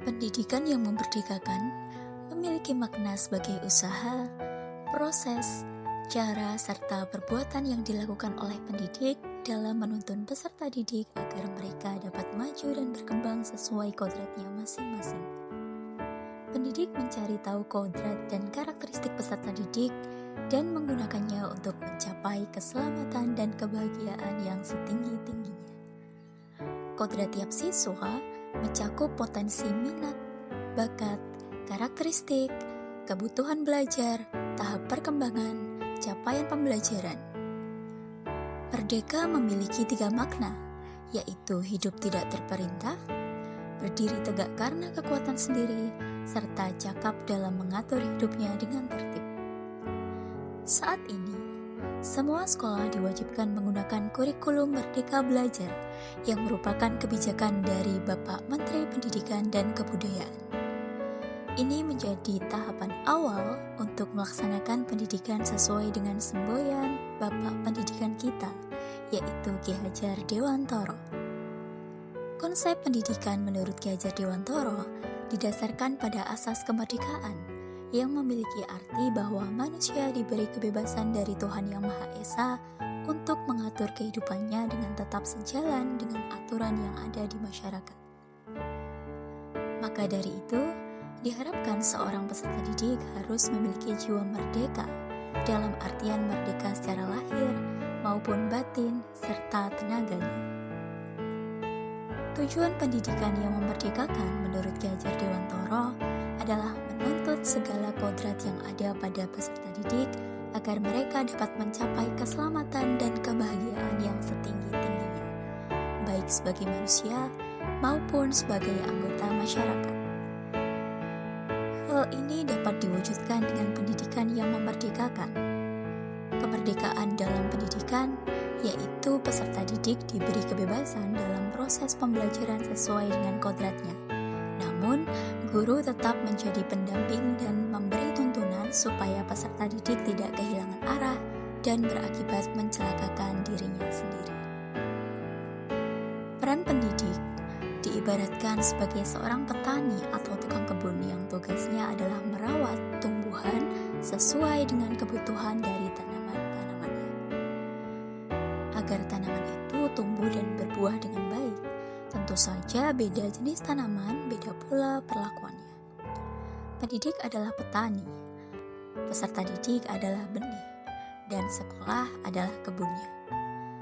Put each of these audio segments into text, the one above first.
Pendidikan yang memerdekakan memiliki makna sebagai usaha, proses, cara, serta perbuatan yang dilakukan oleh pendidik dalam menuntun peserta didik agar mereka dapat maju dan berkembang sesuai kodratnya masing-masing. Pendidik mencari tahu kodrat dan karakteristik peserta didik dan menggunakannya untuk mencapai keselamatan dan kebahagiaan yang setinggi-tingginya. Kodrat tiap siswa mencakup potensi minat, bakat, karakteristik, kebutuhan belajar, tahap perkembangan, capaian pembelajaran. Merdeka memiliki 3 makna, yaitu hidup tidak terperintah, berdiri tegak karena kekuatan sendiri, serta cakap dalam mengatur hidupnya dengan tertib. Saat ini, semua sekolah diwajibkan menggunakan kurikulum Merdeka Belajar yang merupakan kebijakan dari Bapak Menteri Pendidikan dan Kebudayaan. Ini menjadi tahapan awal untuk melaksanakan pendidikan sesuai dengan semboyan Bapak Pendidikan kita, yaitu Ki Hajar Dewantoro. Konsep pendidikan menurut Ki Hajar Dewantoro didasarkan pada asas kemerdekaan yang memiliki arti bahwa manusia diberi kebebasan dari Tuhan Yang Maha Esa untuk mengatur kehidupannya dengan tetap sejalan dengan aturan yang ada di masyarakat. Maka dari itu, diharapkan seorang peserta didik harus memiliki jiwa merdeka dalam artian merdeka secara lahir maupun batin serta tenaganya. Tujuan pendidikan yang memerdekakan menurut Ki Hajar Dewantoro adalah menuntut segala kodrat yang ada pada peserta didik agar mereka dapat mencapai keselamatan dan kebahagiaan yang setinggi-tingginya, baik sebagai manusia maupun sebagai anggota masyarakat. Hal ini dapat diwujudkan dengan pendidikan yang memerdekakan. Kemerdekaan dalam pendidikan yaitu peserta didik diberi kebebasan dalam proses pembelajaran sesuai dengan kodratnya. Namun, guru tetap menjadi pendamping dan memberi tuntunan supaya peserta didik tidak kehilangan arah dan berakibat mencelakakan dirinya sendiri. Peran pendidik diibaratkan sebagai seorang petani atau tukang kebun yang tugasnya adalah merawat tumbuhan sesuai dengan kebutuhan dari tanaman-tanamannya. Agar tanaman itu tumbuh dan berbuah dengan baik, tentu saja beda jenis tanaman, beda pula perlakuannya. Pendidik adalah petani, peserta didik adalah benih, dan sekolah adalah kebunnya.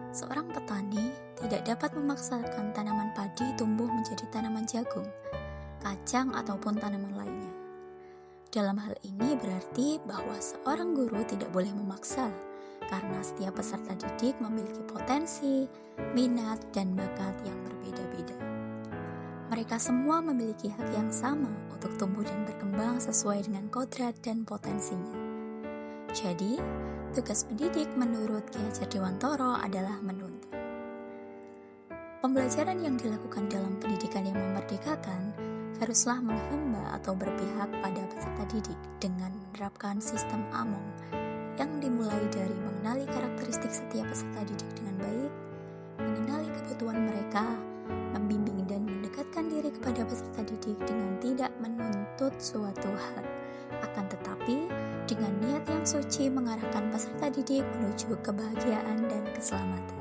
Seorang petani tidak dapat memaksakan tanaman padi tumbuh menjadi tanaman jagung, kacang, ataupun tanaman lainnya. Dalam hal ini berarti bahwa seorang guru tidak boleh memaksa, karena setiap peserta didik memiliki potensi, minat, dan bakat yang berbeda-beda. Mereka semua memiliki hak yang sama untuk tumbuh dan berkembang sesuai dengan kodrat dan potensinya. Jadi, tugas pendidik menurut Ki Hajar Dewantoro adalah menuntun. Pembelajaran yang dilakukan dalam pendidikan yang memerdekakan haruslah menghamba atau berpihak pada peserta didik dengan menerapkan sistem AMONG yang dimulai dari mengenali karakteristik setiap peserta didik dengan baik, mengenali kebutuhan mereka, membimbing dan mendekatkan diri kepada peserta didik dengan tidak menuntut suatu hal, akan tetapi dengan niat yang suci mengarahkan peserta didik menuju kebahagiaan dan keselamatan.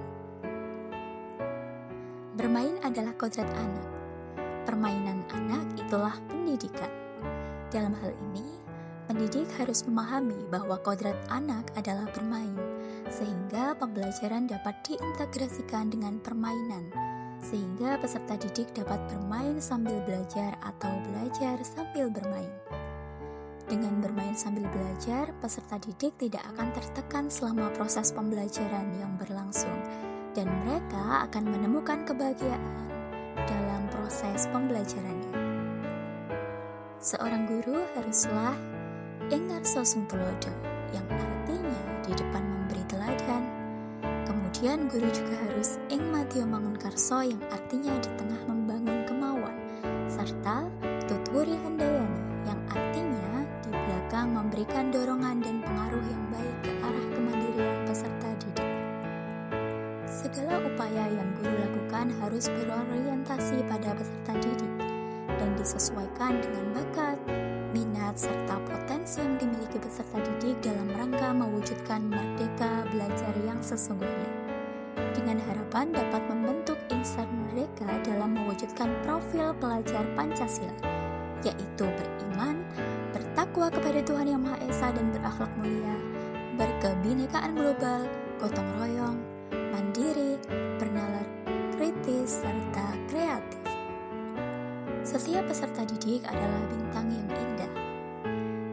Bermain adalah kodrat anak. Permainan anak itulah pendidikan. Dalam hal ini, pendidik harus memahami bahwa kodrat anak adalah bermain, sehingga pembelajaran dapat diintegrasikan dengan permainan, sehingga peserta didik dapat bermain sambil belajar atau belajar sambil bermain. Dengan bermain sambil belajar, peserta didik tidak akan tertekan selama proses pembelajaran yang berlangsung, dan mereka akan menemukan kebahagiaan dalam proses pembelajarannya. Seorang guru haruslah Engarso Sungtulodo, yang artinya di depan memberi teladan. Kemudian guru juga harus Engmatio Mangunkarso, yang artinya di tengah membangun kemauan, serta Tutwuri Handayani, yang artinya di belakang memberikan dorongan dan pengaruh yang baik ke arah kemandirian peserta didik. Segala upaya yang guru lakukan harus berorientasi pada peserta didik, dan disesuaikan dengan bakat, minat, serta potensi yang dimiliki peserta didik dalam rangka mewujudkan merdeka belajar yang sesungguhnya, dengan harapan dapat membentuk insan mereka dalam mewujudkan profil pelajar Pancasila, yaitu beriman, bertakwa kepada Tuhan Yang Maha Esa dan berakhlak mulia, berkebinekaan global, gotong royong, mandiri, bernalar kritis, serta kreatif. Setiap peserta didik adalah bintang yang indah.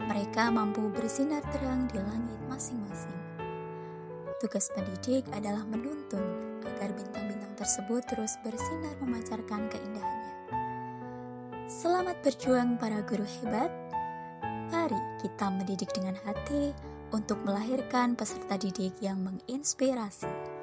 Mereka mampu bersinar terang di langit masing-masing. Tugas pendidik adalah menuntun agar bintang-bintang tersebut terus bersinar memancarkan keindahannya. Selamat berjuang para guru hebat. Mari kita mendidik dengan hati untuk melahirkan peserta didik yang menginspirasi.